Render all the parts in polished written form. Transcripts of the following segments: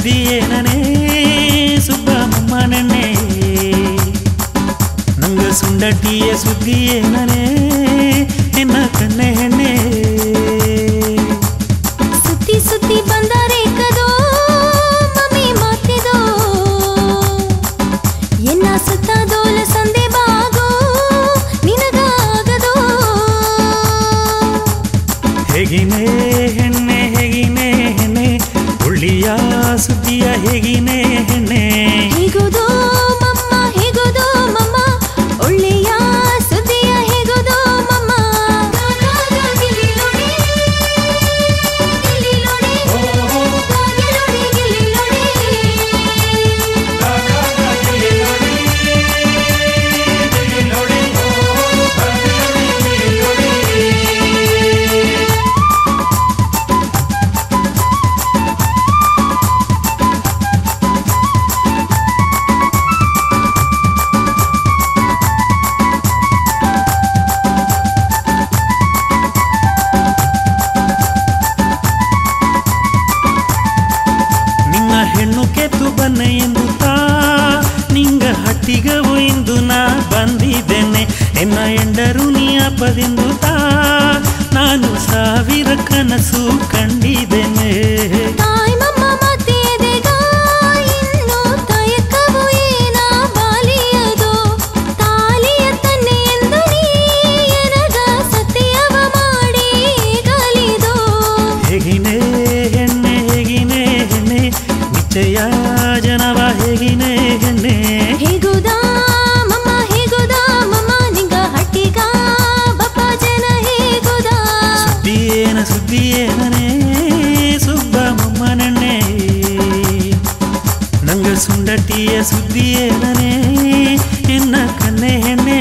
ಸುದ್ದಿಯೇನೇ ಸುಬ್ಬಮ್ಮನೆಣ್ಣೆ ನಂಗ ಸುಂಡಟಿಯ ಸುದ್ದಿಯೇನೇ ನಿನ್ನ ಕನ್ನೆ ಹೆಣ್ಣೆ ಸುತ್ತಿ ಸುತ್ತಿ ಬಂದರೆ ಕದೋ ಮಮ್ಮಿ ಮಾತಿದೋ ಎನ್ನ ಸುತ್ತದೋಲ ಸಂದೆ ಬಾಗೋ ನಿನಗಾಗದೋ ಹೇಗಿನೇ ಹೆಣ್ಣೆ ಹೇಗಿನೇ ಹೆಣ್ಣೆ ಒಳ್ಳಿಯ ಸುದ್ದಿಯ ಹೇಗಿನೇ ಹೆಣ್ಣೆ ಹೇಗೋದೋ ಮಮ್ಮ ಹೇಗೋದೋ ಮಮ್ಮ ಒಳ್ಳೆಯ ಸುದ್ದಿಯ ಹೇಗೋದೋ ಮಮ್ಮ ಹೆಣ್ಣು ಕೆತ್ತು ಬನ್ನೆ ಎಂಬುತ್ತಾ ನಿಂಗ ಹಟ್ಟಿಗವು ಇಂದು ನಾ ಬಂದಿದ್ದೇನೆ ಎನ್ನ ಎಂಡರು ನೀ ಅಪದಿಂದುತ್ತಾ ನಾನು ಸಾವಿರ ಕನಸು ಕಂಡಿದ್ದೇನೆ ತಾಯಿ ಮಮ್ಮ ಮಾತೆದೆಗ ಇನ್ನು ತಯಕವು ಏನ ಬಾಲಿಯದು ತಾಲಿಯ ತನ್ನೆ ಎಂದು ನೀ ಎನಗ ಸತ್ಯವ ಮಾಡಿ ಗಲಿದು ಹೇಗಿನೇ ಹೆಣ್ಣೆ ಹೇಗಿನೇ ಹೆಣ್ಣೆ ನಿಶ್ಚಯ ಜನವ ಹೇಗಿನೇ ಹೆಣ್ಣೆ ಹೇಗುದಾ ಮಮ್ಮ ನಿಂಗ ಹಟ್ಟಿಗ ಬಪ್ಪ ಜನ ಹೇಗುದಾ ಸುದ್ದಿಯೇನೇ ಸುಬ್ಬಮ್ಮನೆಣ್ಣೆ ನಂಗ ಸುಂಡಟಿಯ ಸುದ್ದಿಯೇನೇ ಎನ್ನ ಕನ್ನೆ ಹೆಣ್ಣೆ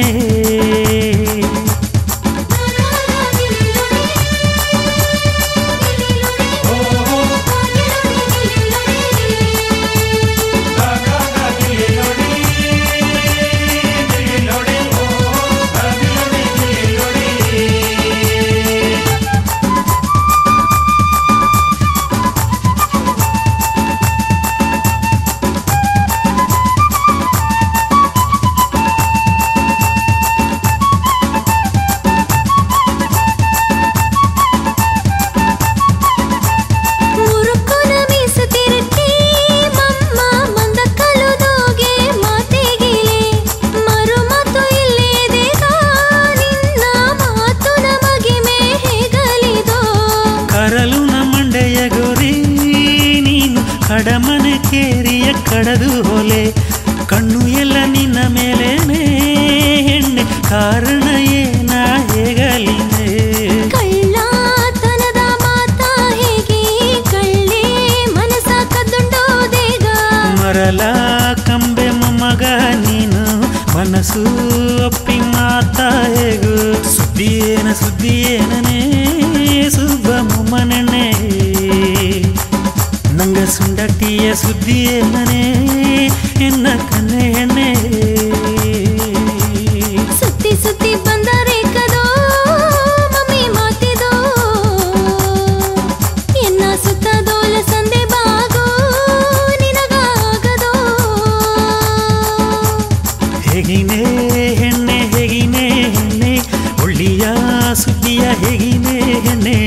ಕಡಮನೆ ಕೇರಿಯ ಕಡದು ಹೊಲೆ ಕಣ್ಣು ಎಲ್ಲ ನಿನ್ನ ಮೇಲೇನೆ ಹೆಣ್ಣೆ ಕಾರಣ ಏನ ಹೇಗಲಿನೆ ಕಳ್ಳತನದ ಮಾತ ಹೇಗೆ ಕಳ್ಳೆ ಮನಸ ಕದ್ದುಂಡೋದೇಗ ಮರಲ ಕಂಬೆ ಮೊಮ್ಮಗ ನೀನು ಮನಸ್ಸು ಒಪ್ಪಿ ಮಾತ ಹೇಗು ಸುದ್ದಿಯೇನೇ ಸುಬ್ಬಮ್ಮನೆಣ್ಣೆ ನಂಗ ಸುಂಡಟಿಯ ಸುದ್ದಿಯೇನೇ ಎನ್ನ ಕನ್ನೆ ಹೆಣ್ಣೆ ಸುತ್ತಿ ಸುತ್ತಿ ಬಂದರೆ ಕದೋ ಮಮ್ಮಿ ಮಾತಿದೋ ಎನ್ನ ಸುತ್ತದೋಲ ಸಂದೆ ಬಾಗೋ ನಿನಗಾಗದೋ ಹೇಗಿನೇ ಹೆಣ್ಣೆ ಹೇಗಿನೇ ಹೆಣ್ಣೆ ಒಳ್ಳಿಯ ಸುದ್ದಿಯ ಹೇಗಿನೇ ಹೆಣ್ಣೆ